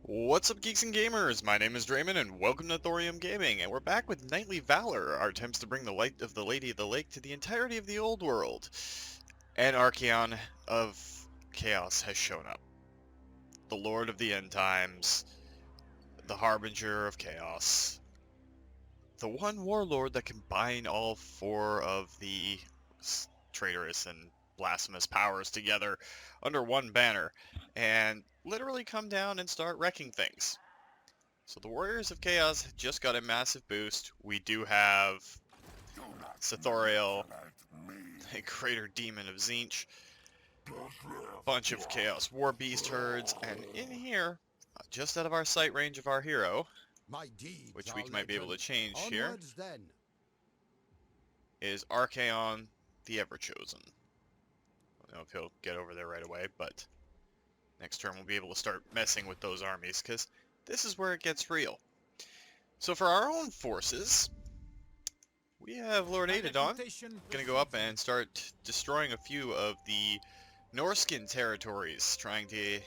What's up, geeks and gamers? My name is Drementfh, and welcome to Thorium Gaming, and we're back with Nightly Valor, our attempts to bring the light of the Lady of the Lake to the entirety of the old world. And Archaeon of Chaos has shown up. The Lord of the End Times, the Harbinger of Chaos, the one warlord that can bind all four of the traitorous and blasphemous powers together under one banner, and literally come down and start wrecking things. So the Warriors of Chaos just got a massive boost. We do have Thorium, a Greater Demon of Tzeentch, a bunch of Chaos War Beast herds, and in here, just out of our sight range of our hero, which we might be able to change here, is Archaeon the Everchosen. I don't know if he'll get over there right away, but next turn we'll be able to start messing with those armies, because this is where it gets real. So for our own forces, we have Lord Aitatdon going to go up and start destroying a few of the Norskin territories, trying to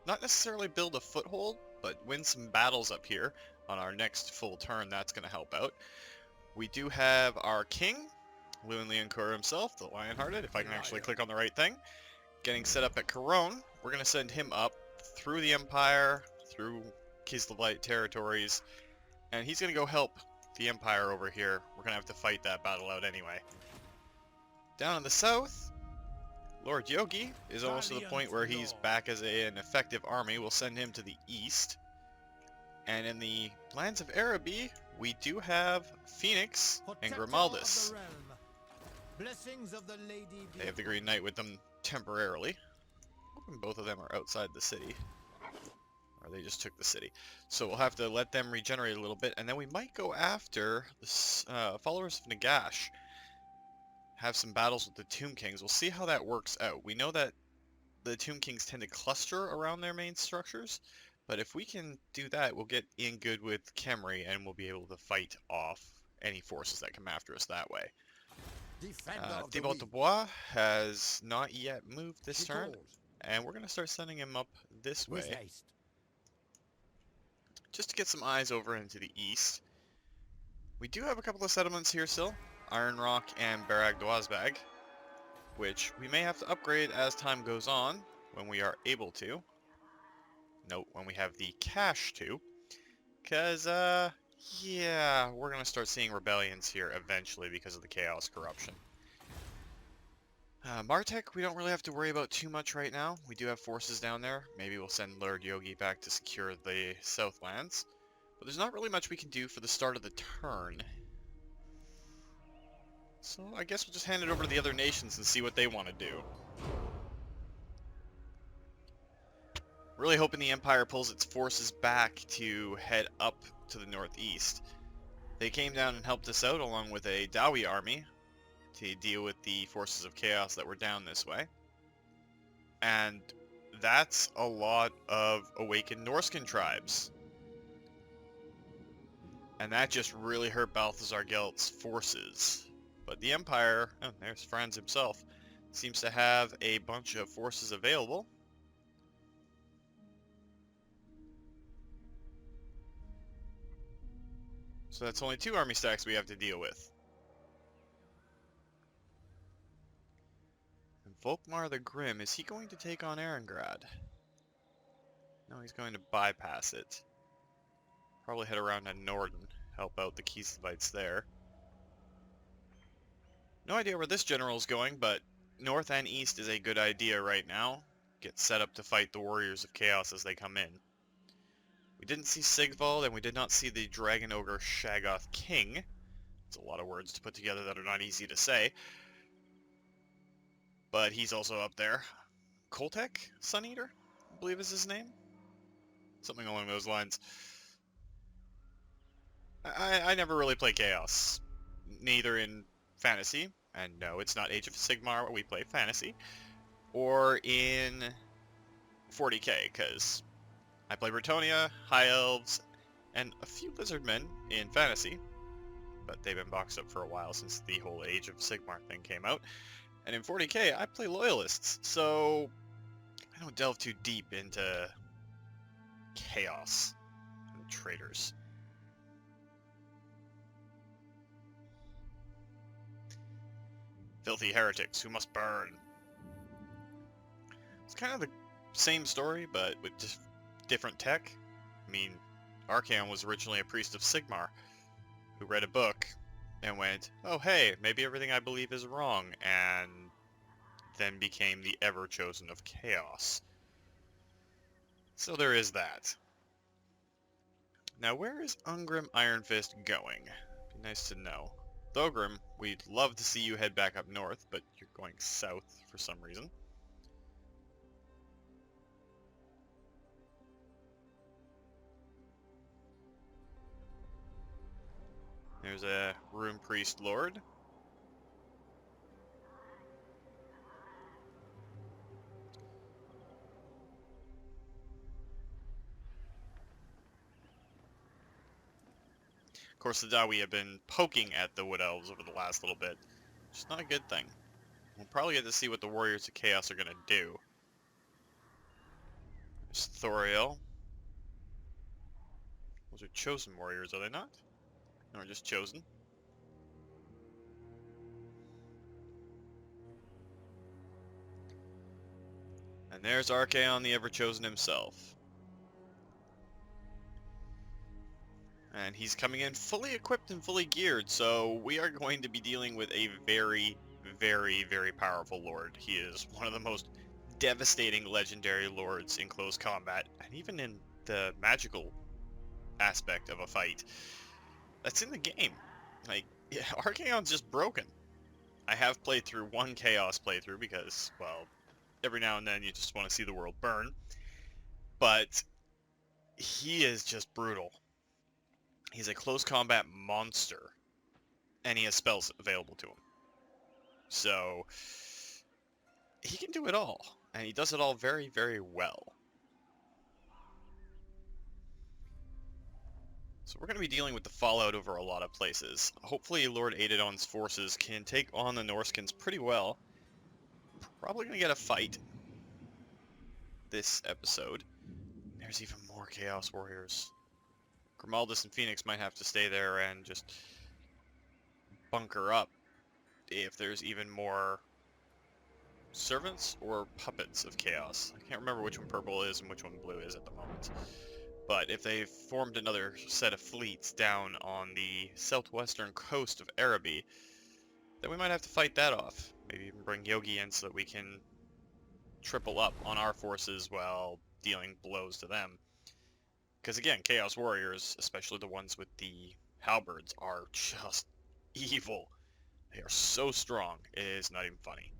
not necessarily build a foothold, but win some battles up here on our next full turn. That's going to help out. We do have our king, Louen Leoncouer himself, the Lionhearted, if I can actually click on the right thing, getting set up at Couronne. We're going to send him up through the Empire, through Kislev territories, and he's going to go help the Empire over here. We're going to have to fight that battle out anyway. Down in the south, Lord Yogi is almost to the point where he's back as an effective army. We'll send him to the east. And in the lands of Araby, we do have Phoeniux and Grimaldus. They have the Green Knight with them temporarily. Hoping both of them are outside the city. Or they just took the city. So we'll have to let them regenerate a little bit, and then we might go after the followers of Nagash. Have some battles with the Tomb Kings. We'll see how that works out. We know that the Tomb Kings tend to cluster around their main structures, but if we can do that, we'll get in good with Khemri, and we'll be able to fight off any forces that come after us that way. Thibaut de Bois has not yet moved this turn, and we're going to start sending him up this way, just to get some eyes over into the east. We do have a couple of settlements here still, Iron Rock and Barag Dwazbag, which we may have to upgrade as time goes on, when we are able to. Note, when we have the cash to. Because, yeah, we're going to start seeing rebellions here eventually because of the Chaos corruption. Martek, we don't really have to worry about too much right now. We do have forces down there. Maybe we'll send Lord Yogi back to secure the Southlands. But there's not really much we can do for the start of the turn. So I guess we'll just hand it over to the other nations and see what they want to do. Really hoping the Empire pulls its forces back to head up to the northeast. They came down and helped us out along with a Dawi army to deal with the forces of chaos that were down this way. And that's a lot of awakened Norskin tribes. And that just really hurt Balthazar Gelt's forces. But the Empire, oh, there's Franz himself, seems to have a bunch of forces available. So that's only 2 army stacks we have to deal with. And Volkmar the Grim, is he going to take on Erengrad? No, he's going to bypass it. Probably head around to Norden, help out the Kislevites there. No idea where this general is going, but north and east is a good idea right now. Get set up to fight the Warriors of Chaos as they come in. We didn't see Sigvald, and we did not see the Dragon Ogre Shaggoth King. It's a lot of words to put together that are not easy to say. But he's also up there. Koltek Sun Eater, I believe is his name. Something along those lines. I never really play Chaos. Neither in Fantasy, and no, it's not Age of Sigmar where we play Fantasy, or in 40k, because I play Bretonnia, High Elves, and a few Lizardmen in Fantasy, but they've been boxed up for a while since the whole Age of Sigmar thing came out. And in 40k, I play Loyalists, so I don't delve too deep into chaos and traitors. Filthy heretics who must burn. It's kind of the same story, but with just different tech. I mean, Archaeon was originally a priest of Sigmar, who read a book and went, oh hey, maybe everything I believe is wrong, and then became the Everchosen of Chaos. So there is that. Now where is Ungrim Ironfist going? Be nice to know. Thogrim, we'd love to see you head back up north, but you're going south for some reason. There's a Rune Priest Lord. Of course, the Dawi have been poking at the Wood Elves over the last little bit. Which is not a good thing. We'll probably get to see what the Warriors of Chaos are going to do. There's Thorium. Those are chosen warriors, are they not? No, just chosen. And there's Archaeon the Everchosen himself. And he's coming in fully equipped and fully geared, so we are going to be dealing with a very, very, very powerful lord. He is one of the most devastating legendary lords in close combat, and even in the magical aspect of a fight. That's in the game. Like, yeah, Archaeon's just broken. I have played through one Chaos playthrough because, well, every now and then you just want to see the world burn. But he is just brutal. He's a close combat monster, and he has spells available to him. So, he can do it all, and he does it all very, very well. So we're going to be dealing with the fallout over a lot of places. Hopefully Lord Aitatdon's forces can take on the Norskins pretty well. Probably going to get a fight this episode. There's even more Chaos Warriors. Grimaldus and Phoeniux might have to stay there and just bunker up if there's even more servants or puppets of Chaos. I can't remember which one purple is and which one blue is at the moment. But if they've formed another set of fleets down on the southwestern coast of Araby, then we might have to fight that off. Maybe even bring Yogi in so that we can triple up on our forces while dealing blows to them. Because again, Chaos Warriors, especially the ones with the halberds, are just evil. They are so strong, it is not even funny.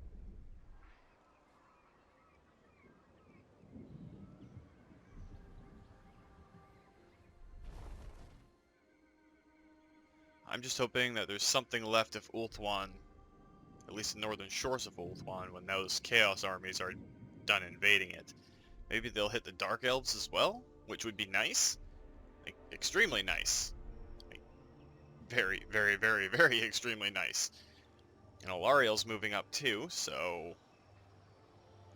I'm just hoping that there's something left of Ulthuan, at least the northern shores of Ulthuan, when those Chaos armies are done invading it. Maybe they'll hit the Dark Elves as well, which would be nice. Like, extremely nice. Like, very, very, very, very extremely nice. And Alariel's moving up too, so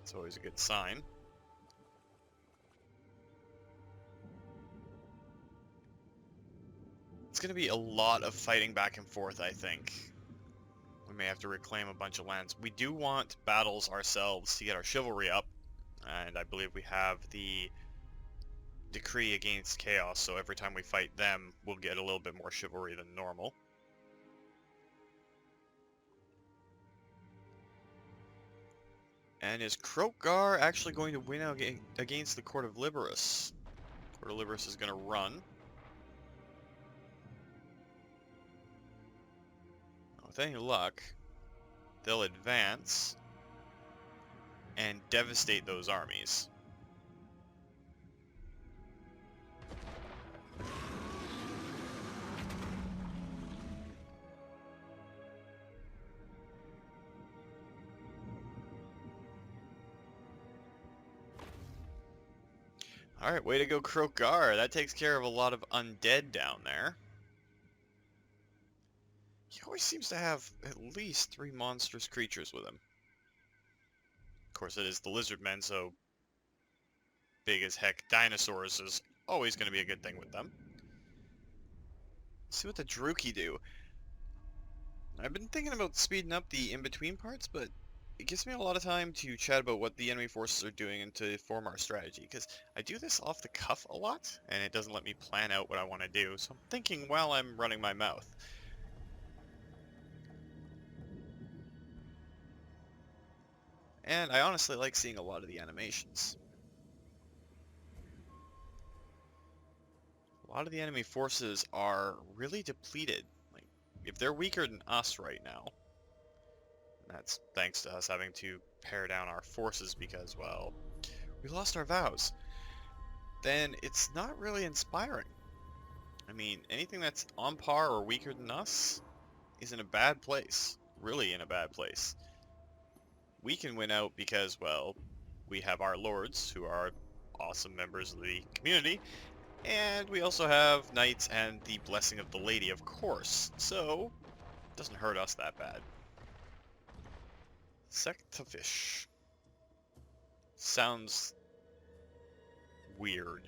it's always a good sign. It's going to be a lot of fighting back and forth, I think. We may have to reclaim a bunch of lands. We do want battles ourselves to get our chivalry up, and I believe we have the decree against chaos, so every time we fight them, we'll get a little bit more chivalry than normal. And is Krokgar actually going to win out against the Court of Liberus? Court of Liberus is going to run. With any luck, they'll advance and devastate those armies. Alright, way to go, Krokgar. That takes care of a lot of undead down there. He always seems to have at least 3 monstrous creatures with him. Of course, it is the lizard men, so big as heck. Dinosaurs is always going to be a good thing with them. Let's see what the Druki do. I've been thinking about speeding up the in-between parts, but it gives me a lot of time to chat about what the enemy forces are doing and to form our strategy, because I do this off the cuff a lot, and it doesn't let me plan out what I want to do, so I'm thinking while I'm running my mouth. And I honestly like seeing a lot of the animations. A lot of the enemy forces are really depleted. Like, if they're weaker than us right now, that's thanks to us having to pare down our forces because, well, we lost our vows, then it's not really inspiring. I mean, anything that's on par or weaker than us is in a bad place. Really in a bad place. We can win out because, well, we have our lords, who are awesome members of the community, and we also have knights and the blessing of the lady, of course, so it doesn't hurt us that bad. Sectafish. Sounds weird.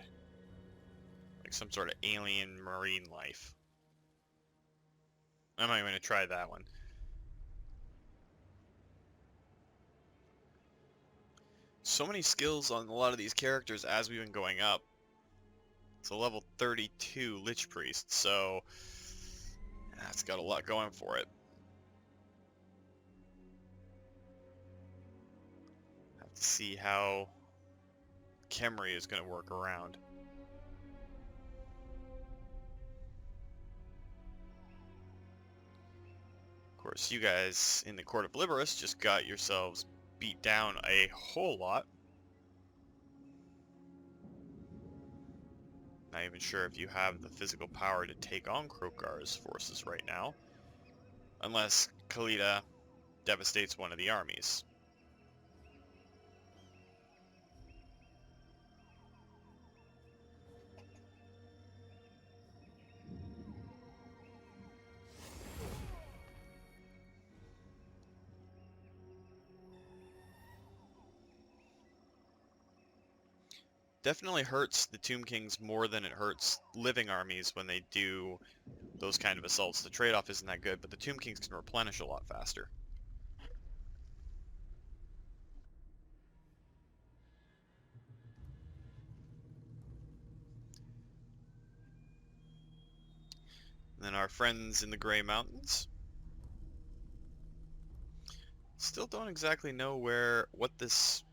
Like some sort of alien marine life. I'm not even going to try that one. So many skills on a lot of these characters as we've been going up. It's a level 32 Lich Priest, so that's got a lot going for it. Have to see how Khemri is going to work around. Of course, you guys in the Court of Liberus just got yourselves beat down a whole lot. Not even sure if you have the physical power to take on Krokar's forces right now. Unless Khalida devastates one of the armies. Definitely hurts the Tomb Kings more than it hurts living armies when they do those kind of assaults. The trade-off isn't that good, but the Tomb Kings can replenish a lot faster. And then our friends in the Grey Mountains. Still don't exactly know what this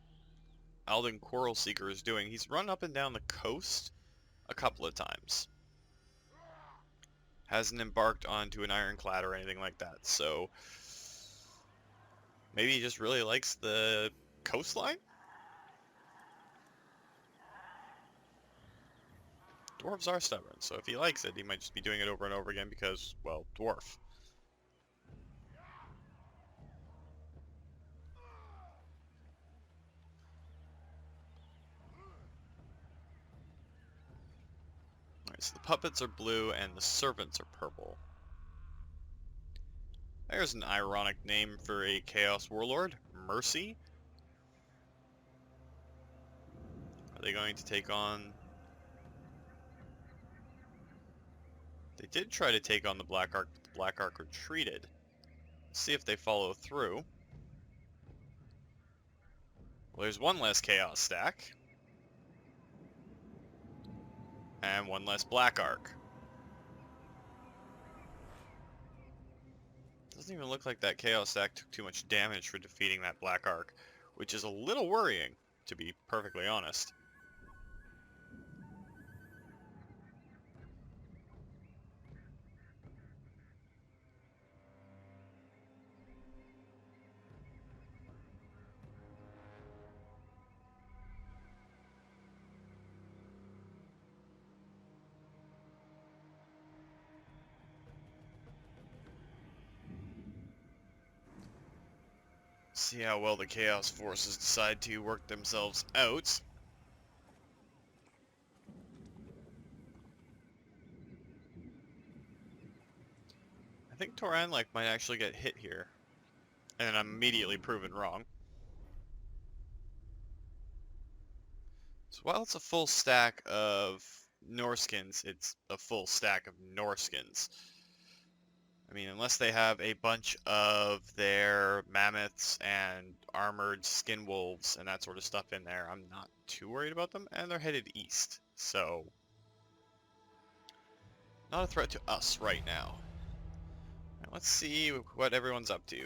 Alden Quarrel Seeker is doing. He's run up and down the coast a couple of times. Hasn't embarked onto an ironclad or anything like that, so maybe he just really likes the coastline? Dwarves are stubborn, so if he likes it, he might just be doing it over and over again because, well, dwarf. Alright, so the puppets are blue and the servants are purple. There's an ironic name for a Chaos Warlord. Mercy. Are they going to take on... They did try to take on the Black Ark, but the Black Ark retreated. Let's see if they follow through. Well, there's one less Chaos stack. And one less Black Ark. Doesn't even look like that Chaos stack took too much damage for defeating that Black Ark, which is a little worrying, to be perfectly honest. See how well the Chaos forces decide to work themselves out. I think Toranlek might actually get hit here. And I'm immediately proven wrong. So while it's a full stack of Norskins, it's a full stack of Norskins. I mean, unless they have a bunch of their mammoths and armored skin wolves and that sort of stuff in there, I'm not too worried about them. And they're headed east, so not a threat to us right now. Right, let's see what everyone's up to. Do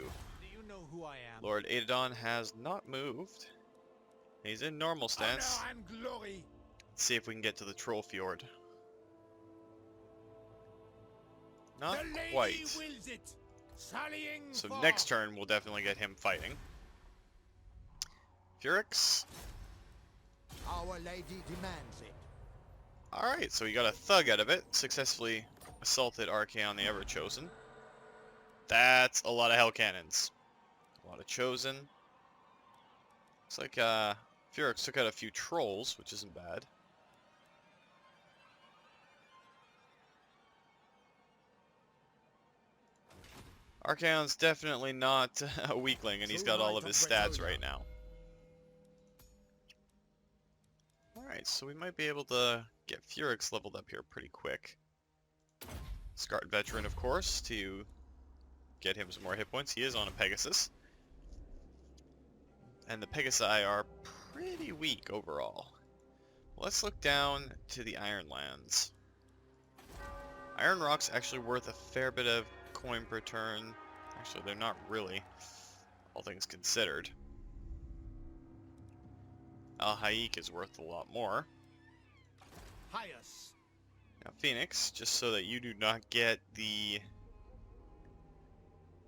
you know who I am? Lord Aitatdon has not moved. He's in normal stance. Honor and glory. Let's see if we can get to the Troll Fjord. Not The lady quite. wills it. Sallying So forth. next turn we'll definitely get him fighting. Phoenix. Our lady demands it. Alright, so we got a thug out of it. Successfully assaulted Archaeon the Everchosen. That's a lot of hell cannons. A lot of chosen. Looks like Phoenix took out a few trolls, which isn't bad. Archaeon's definitely not a weakling, and he's got all of his stats right now. Alright, so we might be able to get Phoenix leveled up here pretty quick. Scarred Veteran, of course, to get him some more hit points. He is on a Pegasus. And the Pegasi are pretty weak overall. Let's look down to the Ironlands. Iron Rock's actually worth a fair bit of coin per turn. Actually, they're not really, all things considered. Al-Haik is worth a lot more. Pious. Now, Phoenix, just so that you do not get the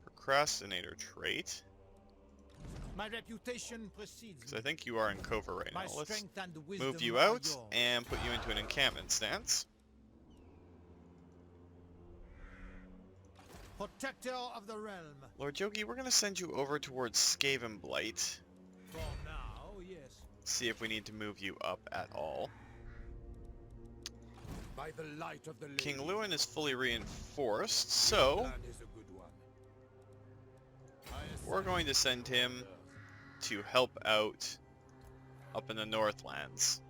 Procrastinator trait, My reputation precedes because I me. think you are in cover right now. My Let's strength and wisdom move you are out yours. and put you into an encampment stance. Protector of the realm. Lord Yogi, we're going to send you over towards Skaven Blight. For now, yes. See if we need to move you up at all. By the light of the lady. King Louen is fully reinforced, so Plan is a good one. we're going to send him to help out up in the Northlands.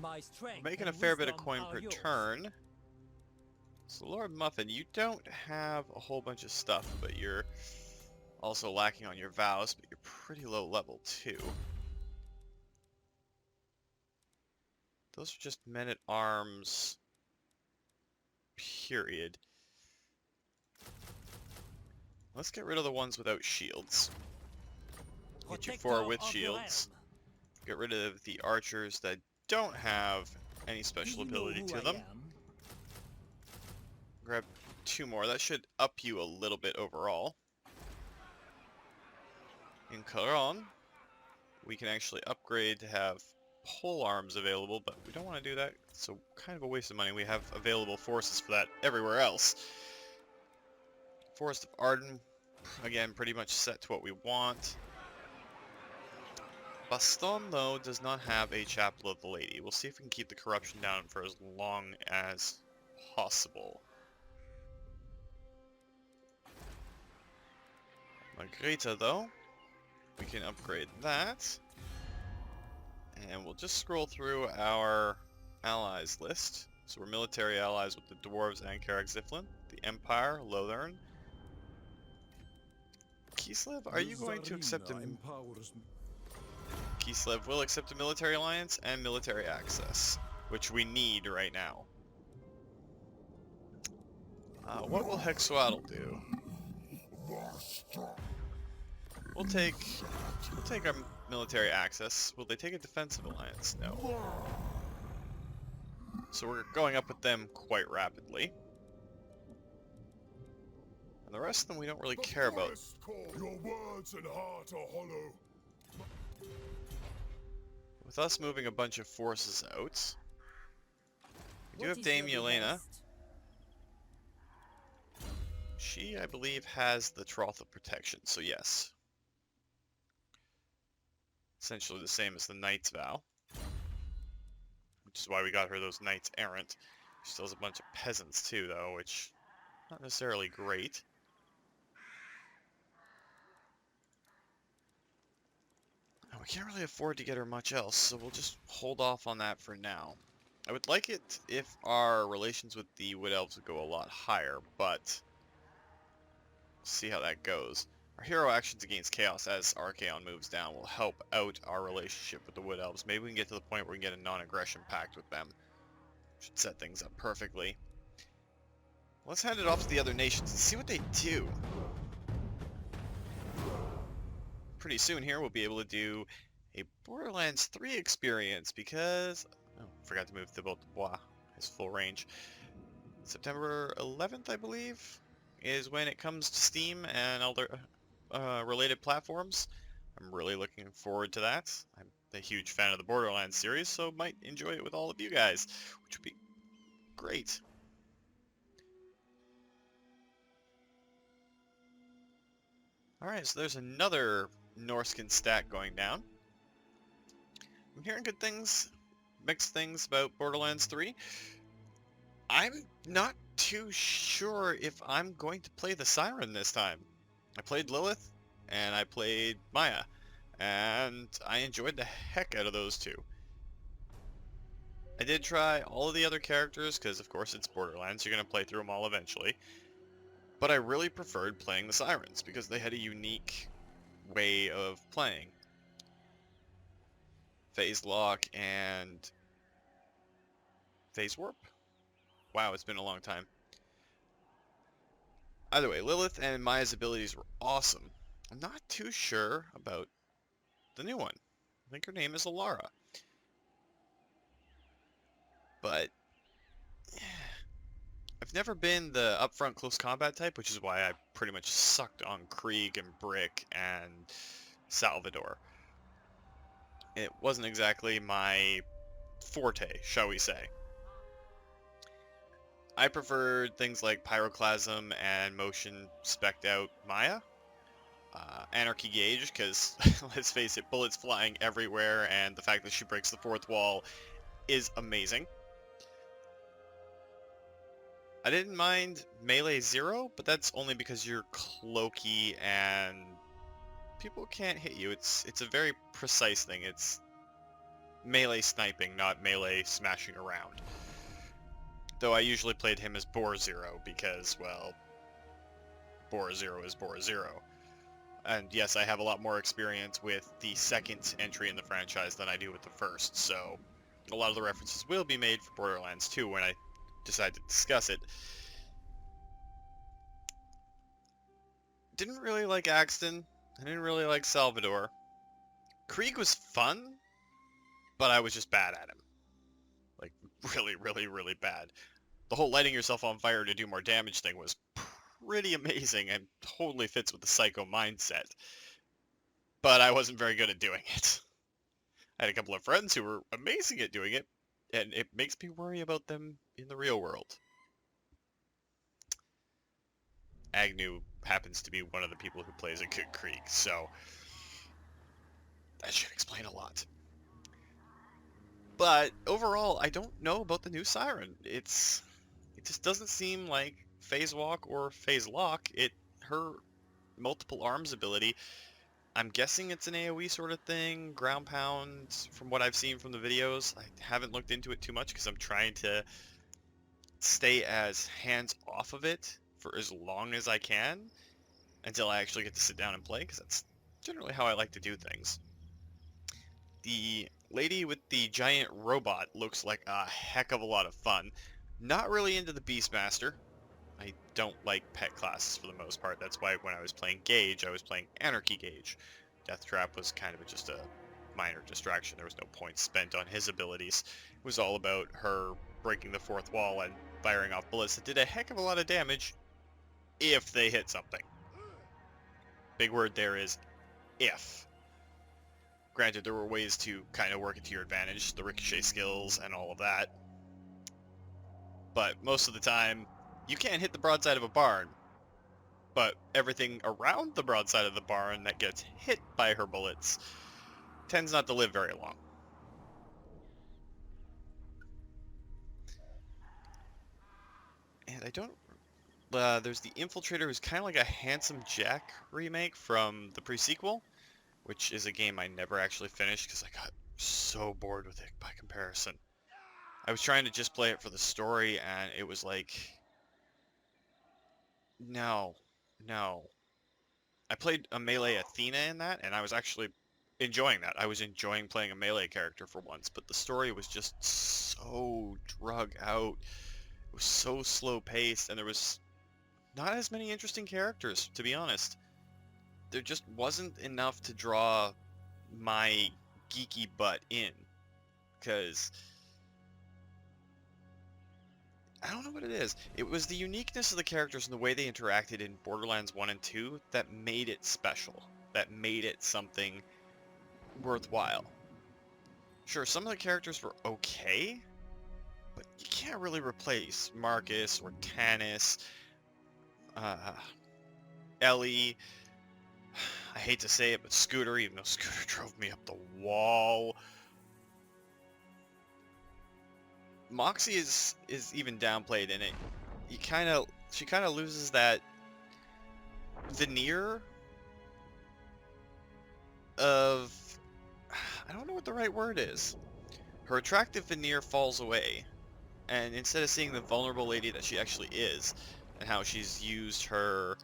My strength We're making a and fair bit of wisdom coin are per yours. turn. So Lord Muffin, you don't have a whole bunch of stuff, but you're also lacking on your vows, but you're pretty low level too. Those are just men-at-arms, period. Let's get rid of the ones without shields. Get you 4 with Protector of the shields. realm. Get rid of the archers that don't have any special Do you know ability who to I them. am? Grab 2 more. That should up you a little bit overall. In Caron, we can actually upgrade to have pole arms available, but we don't want to do that. It's kind of a waste of money. We have available forces for that everywhere else. Forest of Arden, again, pretty much set to what we want. Baston, though, does not have a Chapel of the Lady. We'll see if we can keep the corruption down for as long as possible. Margarita, though, we can upgrade that. And we'll just scroll through our allies list. So we're military allies with the Dwarves and Karak-Ziflin, the Empire, Lothern. Kislev, are you going to accept a... Kislev will accept a military alliance and military access, which we need right now. What will Hexoatl do? We'll take our military access. Will they take a defensive alliance? No. So we're going up with them quite rapidly. And the rest of them we don't really care about. Your words and heart are hollow. With us moving a bunch of forces out, we do What have is Dame your Yelena. best? She, I believe, has the Troth of Protection, so yes. Essentially the same as the Knight's Vow. Which is why we got her those Knights Errant. She still has a bunch of peasants too, though, which not necessarily great. And we can't really afford to get her much else, so we'll just hold off on that for now. I would like it if our relations with the Wood Elves would go a lot higher, but see how that goes. Our hero actions against chaos as Archaeon moves down will help out our relationship with the Wood Elves. Maybe we can get to the point where we can get a non-aggression pact with them. Should set things up perfectly. Let's hand it off to the other nations and see what they do. Pretty soon here we'll be able to do a Borderlands 3 experience because... Oh, forgot to move Thibault de Bois, his full range. September 11th, I believe, is when it comes to Steam and other related platforms. I'm really looking forward to that. I'm a huge fan of the Borderlands series, so might enjoy it with all of you guys, which would be great. Alright, so there's another Norskin stat going down. I'm hearing good things, mixed things about Borderlands 3. I'm not too sure if I'm going to play the Siren this time. I played Lilith, and I played Maya, and I enjoyed the heck out of those two. I did try all of the other characters, because of course it's Borderlands, you're going to play through them all eventually. But I really preferred playing the Sirens, because they had a unique way of playing. Phase Lock and Phase Warp? Wow, it's been a long time. Either way, Lilith and Maya's abilities were awesome. I'm not too sure about the new one. I think her name is Alara. But I've never been the upfront close combat type, which is why I pretty much sucked on Krieg and Brick and Salvador. It wasn't exactly my forte, shall we say. I preferred things like Pyroclasm and Motion Spec'd out Maya. Anarchy Gauge, because let's face it, bullets flying everywhere, and the fact that she breaks the fourth wall is amazing. I didn't mind Melee Zero, but that's only because you're cloaky and people can't hit you. It's a very precise thing. It's melee sniping, not melee smashing around. Though I usually played him as Boar Zero because, well, Boar Zero is Boar Zero. And yes, I have a lot more experience with the second entry in the franchise than I do with the first, so a lot of the references will be made for Borderlands 2 when I decide to discuss it. Didn't really like Axton. I didn't really like Salvador. Krieg was fun, but I was just bad at him. Like, really, really, really bad. The whole lighting yourself on fire to do more damage thing was pretty amazing and totally fits with the Psycho mindset. But I wasn't very good at doing it. I had a couple of friends who were amazing at doing it, and it makes me worry about them in the real world. Agnew happens to be one of the people who plays a good Krieg, so that should explain a lot. But overall, I don't know about the new Siren. It just doesn't seem like Phase Walk or Phase Lock. Her multiple arms ability, I'm guessing it's an AoE sort of thing, ground pound, from what I've seen from the videos. I haven't looked into it too much because I'm trying to stay as hands off of it for as long as I can until I actually get to sit down and play, because that's generally how I like to do things. The lady with the giant robot looks like a heck of a lot of fun. Not really into the Beastmaster. I don't like pet classes for the most part. That's why when I was playing Gauge, I was playing Anarchy Gauge. Death Trap was kind of just a minor distraction. There was no points spent on his abilities. It was all about her breaking the fourth wall and firing off bullets that did a heck of a lot of damage if they hit something. Big word there is if. Granted, there were ways to kind of work it to your advantage, the ricochet skills and all of that. But most of the time, you can't hit the broadside of a barn. But everything around the broadside of the barn that gets hit by her bullets tends not to live very long. And I don't... there's the Infiltrator, who's kind of like a Handsome Jack remake from the pre-sequel, which is a game I never actually finished because I got so bored with it by comparison. I was trying to just play it for the story, and it was like, no, no. I played a melee Athena in that, and I was actually enjoying that. I was enjoying playing a melee character for once, but the story was just so drug out. It was so slow paced, and there was not as many interesting characters, to be honest. There just wasn't enough to draw my geeky butt in, because I don't know what it is. It was the uniqueness of the characters and the way they interacted in Borderlands 1 and 2 that made it special, that made it something worthwhile. Sure, some of the characters were okay, but you can't really replace Marcus or Tannis, Ellie. I hate to say it, but Scooter, even though Scooter drove me up the wall. Moxie is even downplayed in it. She kind of loses that veneer of, I don't know what the right word is. Her attractive veneer falls away, and instead of seeing the vulnerable lady that she actually is, and how she's used her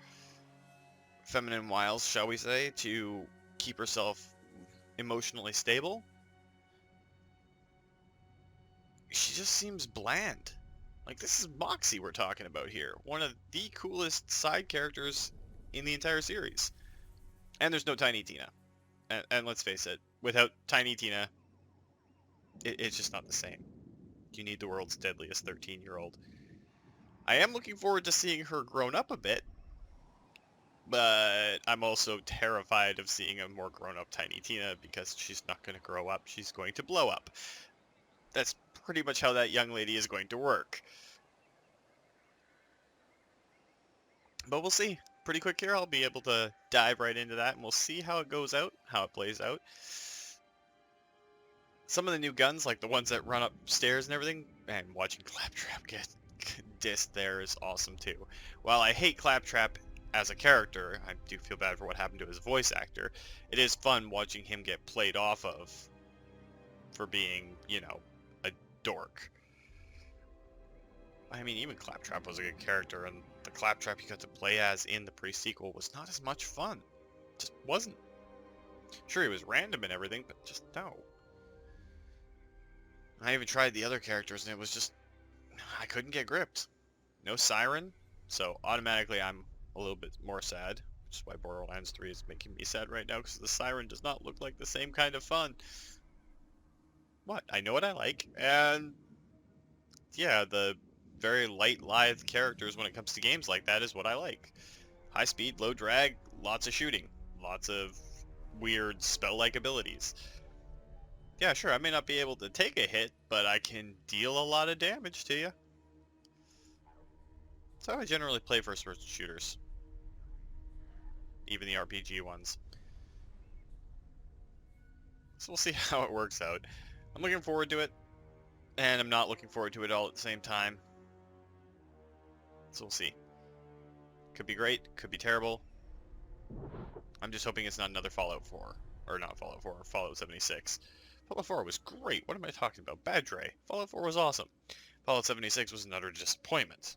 feminine wiles, shall we say, to keep herself emotionally stable, she just seems bland. Like, this is Moxie we're talking about here. One of the coolest side characters in the entire series. And there's no Tiny Tina. And let's face it, without Tiny Tina, it's just not the same. You need the world's deadliest 13-year-old. I am looking forward to seeing her grown up a bit, but I'm also terrified of seeing a more grown-up Tiny Tina because she's not going to grow up. She's going to blow up. That's pretty much how that young lady is going to work. But we'll see. Pretty quick here, I'll be able to dive right into that, and we'll see how it goes out, how it plays out. Some of the new guns, like the ones that run upstairs and everything, and watching Claptrap get dissed there is awesome too. While I hate Claptrap as a character, I do feel bad for what happened to his voice actor, it is fun watching him get played off of for being, you know, a dork. I mean, even Claptrap was a good character, and the Claptrap you got to play as in the pre-sequel was not as much fun. Just wasn't. Sure, he was random and everything, but just no. I even tried the other characters, and it was just, I couldn't get gripped. No Siren, so automatically I'm a little bit more sad, which is why Borderlands 3 is making me sad right now, because the Siren does not look like the same kind of fun. What? I know what I like, and yeah, the very light, lithe characters when it comes to games like that is what I like. High speed, low drag, lots of shooting, lots of weird spell-like abilities. Yeah, sure, I may not be able to take a hit, but I can deal a lot of damage to you. That's how I generally play first-person shooters. Even the RPG ones. So we'll see how it works out. I'm looking forward to it, and I'm not looking forward to it all at the same time. So we'll see. Could be great, could be terrible. I'm just hoping it's not another Fallout 4. Or not Fallout 4, Fallout 76. Fallout 4 was great. What am I talking about? Bad Dre. Fallout 4 was awesome. Fallout 76 was another disappointment.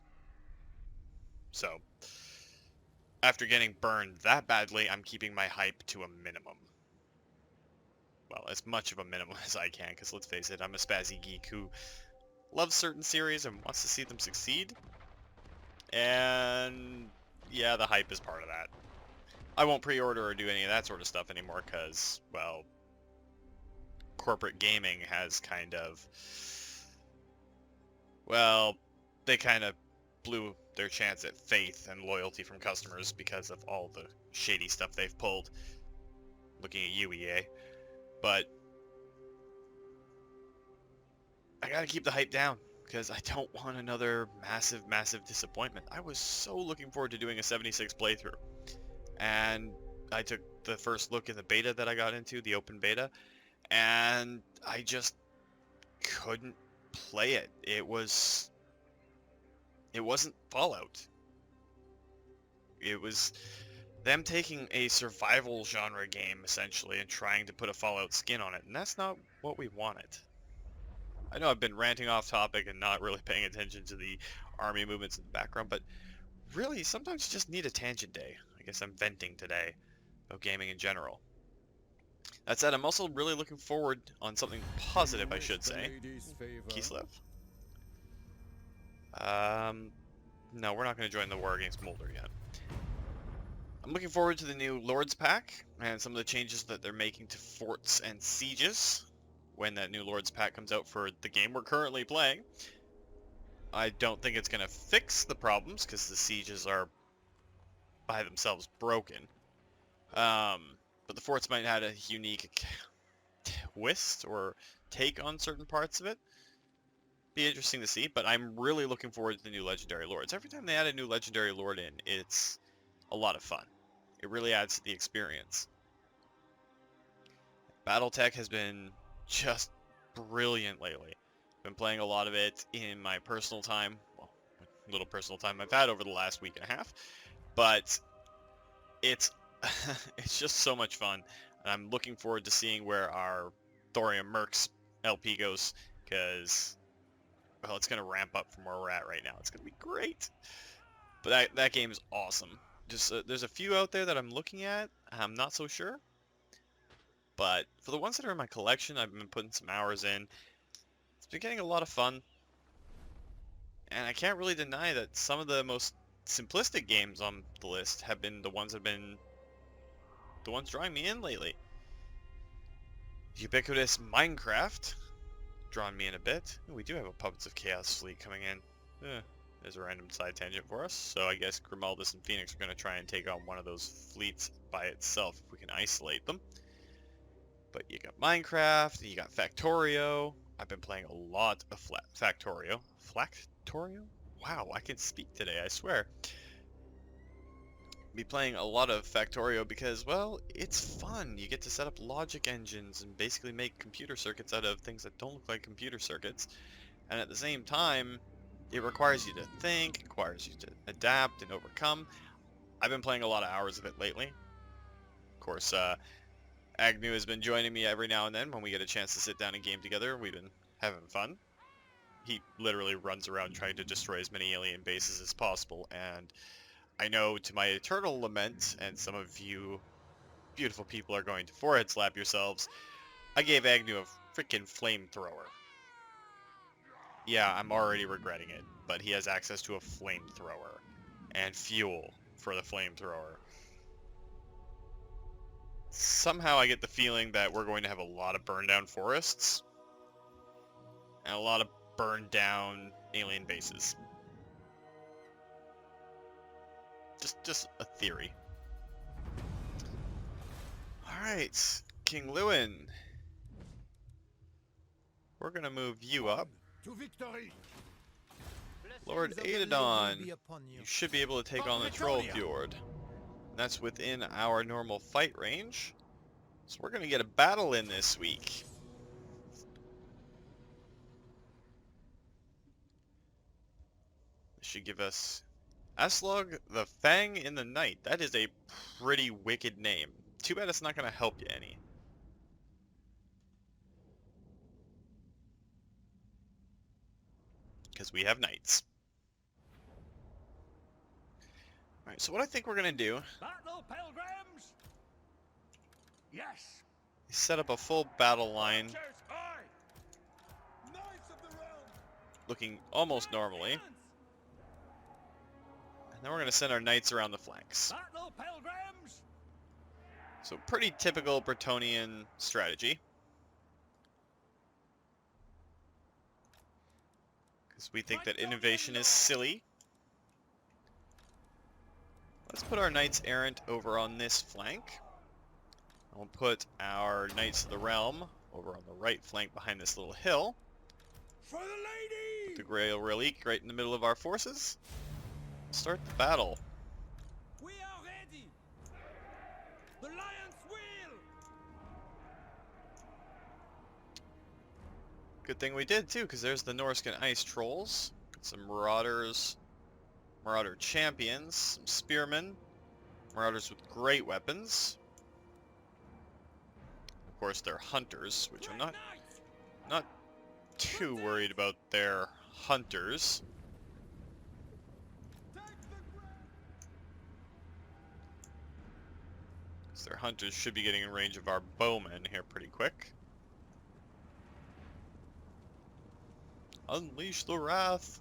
So, after getting burned that badly, I'm keeping my hype to a minimum. Well, as much of a minimum as I can, because let's face it, I'm a spazzy geek who loves certain series and wants to see them succeed. And yeah, the hype is part of that. I won't pre-order or do any of that sort of stuff anymore because, well, corporate gaming has kind of, well, they kind of blew their chance at faith and loyalty from customers because of all the shady stuff they've pulled. Looking at you, EA. But I gotta keep the hype down because I don't want another massive, massive disappointment. I was so looking forward to doing a 76 playthrough. And I took the first look in the beta that I got into, the open beta, and I just couldn't play it. It wasn't Fallout. It was them taking a survival genre game, essentially, and trying to put a Fallout skin on it, and that's not what we wanted. I know I've been ranting off topic and not really paying attention to the army movements in the background, but really, sometimes you just need a tangent day. I guess I'm venting today about gaming in general. That said, I'm also really looking forward on something positive, I should say. Kislev? No, we're not going to join the war against Molder yet. I'm looking forward to the new Lords Pack and some of the changes that they're making to forts and sieges when that new Lords Pack comes out for the game we're currently playing. I don't think it's going to fix the problems because the sieges are by themselves broken. But the forts might have a unique twist or take on certain parts of it. Be interesting to see, but I'm really looking forward to the new Legendary Lords. Every time they add a new Legendary Lord in, it's a lot of fun. It really adds to the experience. Battletech has been just brilliant lately. Been playing a lot of it in my personal time. Well, little personal time I've had over the last week and a half. But it's it's just so much fun. And I'm looking forward to seeing where our Thorium Mercs LP goes, because, well, it's going to ramp up from where we're at right now. It's going to be great. But that game is awesome. Just there's a few out there that I'm looking at. I'm not so sure. But for the ones that are in my collection, I've been putting some hours in. It's been getting a lot of fun. And I can't really deny that some of the most simplistic games on the list have been the ones drawing me in lately. Ubiquitous Minecraft drawn me in a bit. Ooh, we do have a Puppets of Chaos fleet coming in. There's a random side tangent for us. So I guess Grimaldus and Phoeniux are going to try and take on one of those fleets by itself if we can isolate them. But you got Minecraft, you got Factorio. I've been playing a lot of Factorio. Flactorio? Wow, I can speak today, I swear. Be playing a lot of Factorio because, well, it's fun. You get to set up logic engines and basically make computer circuits out of things that don't look like computer circuits. And at the same time, it requires you to think, it requires you to adapt and overcome. I've been playing a lot of hours of it lately. Of course, Agnew has been joining me every now and then when we get a chance to sit down and game together. We've been having fun. He literally runs around trying to destroy as many alien bases as possible, and I know to my eternal lament, and some of you beautiful people are going to forehead slap yourselves, I gave Agnew a freaking flamethrower. Yeah, I'm already regretting it, but he has access to a flamethrower and fuel for the flamethrower. Somehow I get the feeling that we're going to have a lot of burned down forests and a lot of burned down alien bases. Just a theory. Alright, King Louen. We're gonna move you up. To victory. Lord Aitatdon, you should be able to take on the Troll Fjord. That's within our normal fight range. So we're gonna get a battle in this week. This should give us Aslog the Fang in the Night. That is a pretty wicked name. Too bad it's not going to help you any. Because we have knights. Alright, so what I think we're going to do Battle pilgrims! Yes. is set up a full battle line Cheers, aye. Knights of the realm. looking almost normally. And then we're going to send our knights around the flanks. Battle pilgrims! So pretty typical Bretonian strategy. Because we think that innovation is silly. Let's put our Knights Errant over on this flank. We'll put our Knights of the Realm over on the right flank behind this little hill. For the lady. Put the Grail Relique right in the middle of our forces. Start the battle. We are ready! The lion's wheel! Good thing we did too, because there's the Norscan Ice Trolls. Some Marauders, Marauder Champions, some Spearmen, Marauders with great weapons. Of course, they're Hunters, which I'm not too worried about their hunters. Take the ground. 'Cause their hunters should be getting in range of our bowmen here pretty quick. Unleash the wrath!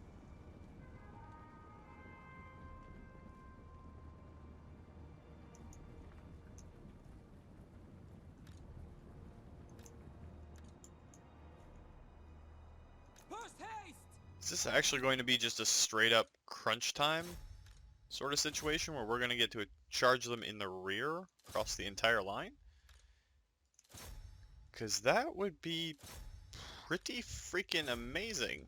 Post haste! Is this actually going to be just a straight up crunch time sort of situation where we're going to get to charge them in the rear across the entire line? Because that would be pretty freaking amazing.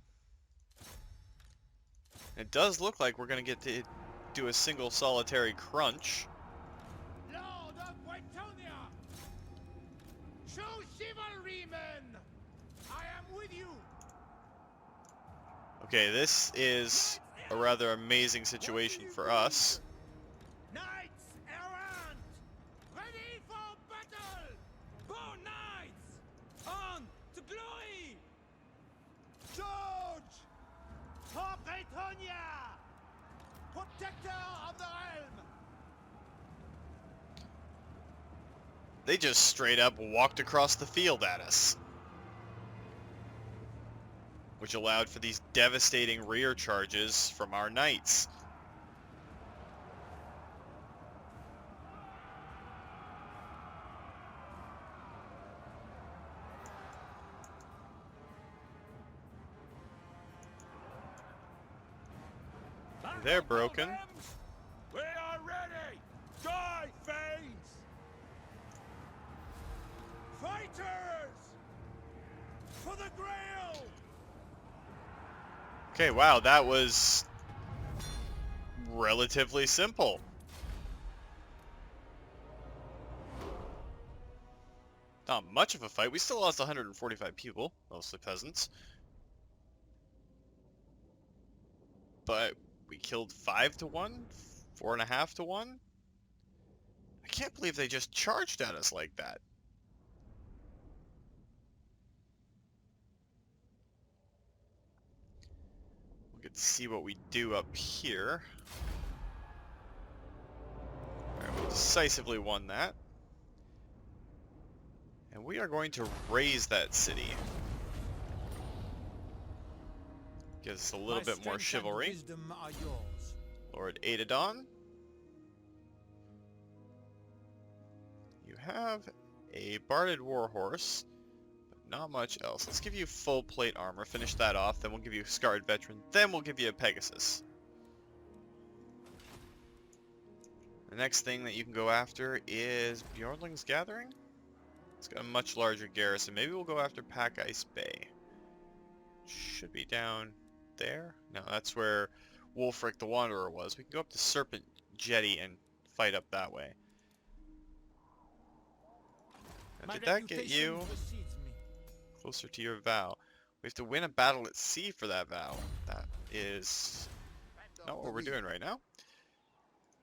It does look like we're going to get to do a single solitary crunch. Lord of Bretonia! Show chivalry, men! I am with you! Okay, this is a rather amazing situation for us. Knights errant! Ready for battle! Born knights! On to glory! Charge! For Bretonia! Protector of the realm! They just straight up walked across the field at us, which allowed for these devastating rear charges from our knights. They're broken. We are ready! Die, Thanes! Fighters! For the Grail! Okay, wow, that was relatively simple. Not much of a fight. We still lost 145 people, mostly peasants. But we killed 5 to 1, 4.5 to 1. I can't believe they just charged at us like that. We can see what we do up here. Alright, we decisively won that. And we are going to raise that city. Gives us a little bit more chivalry. Lord Aitatdon. You have a barded warhorse, but not much else. Let's give you full plate armor. Finish that off, then we'll give you a scarred veteran, then we'll give you a Pegasus. The next thing that you can go after is Bjornling's Gathering. It's got a much larger garrison. Maybe we'll go after Pack Ice Bay. Should be down there. No, that's where Wulfric the Wanderer was. We can go up to Serpent Jetty and fight up that way. Now, did that get you closer to your vow? We have to win a battle at sea for that vow. That is not what we're doing right now.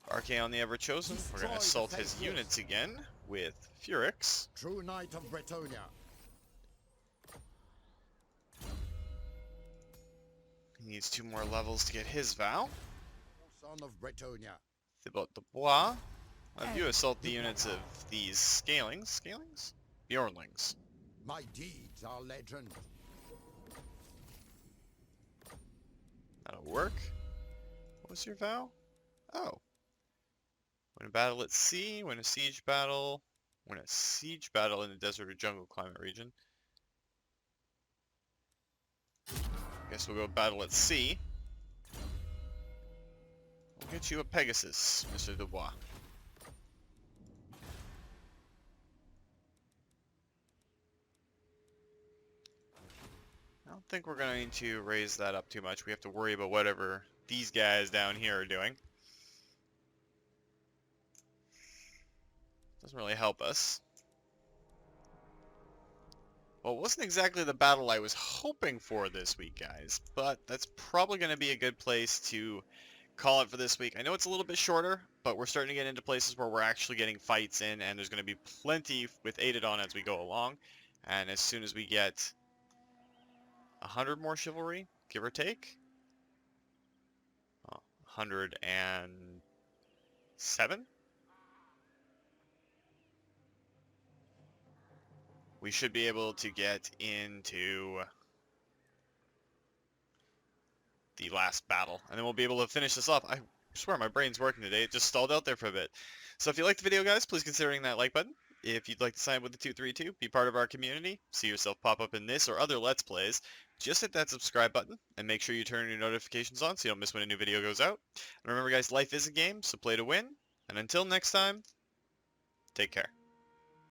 Archaeon the Everchosen. We're going to assault his units again with Phoenix. True Knight of Bretonia. He needs 2 more levels to get his vow. Son of Bretonia. Thibaut de Bois. Have you assault the units of these scalings? Scalings? Bjornlings. My deeds are legend. That'll work. What was your vow? Oh. Win a battle at sea, win a siege battle, win a siege battle in the desert or jungle climate region. Guess we'll go battle at sea. We'll get you a Pegasus, Mr. Dubois. I don't think we're going to raise that up too much. We have to worry about whatever these guys down here are doing. Doesn't really help us. Well, it wasn't exactly the battle I was hoping for this week, guys, but that's probably going to be a good place to call it for this week. I know it's a little bit shorter, but we're starting to get into places where we're actually getting fights in, and there's going to be plenty with Aitatdon as we go along. And as soon as we get 100 more chivalry, give or take. 107? We should be able to get into the last battle, and then we'll be able to finish this off. I swear my brain's working today. It just stalled out there for a bit. So if you liked the video, guys, please consider hitting that like button. If you'd like to sign up with the 232, be part of our community, see yourself pop up in this or other Let's Plays, just hit that subscribe button and make sure you turn your notifications on so you don't miss when a new video goes out. And remember, guys, life is a game, so play to win. And until next time, take care.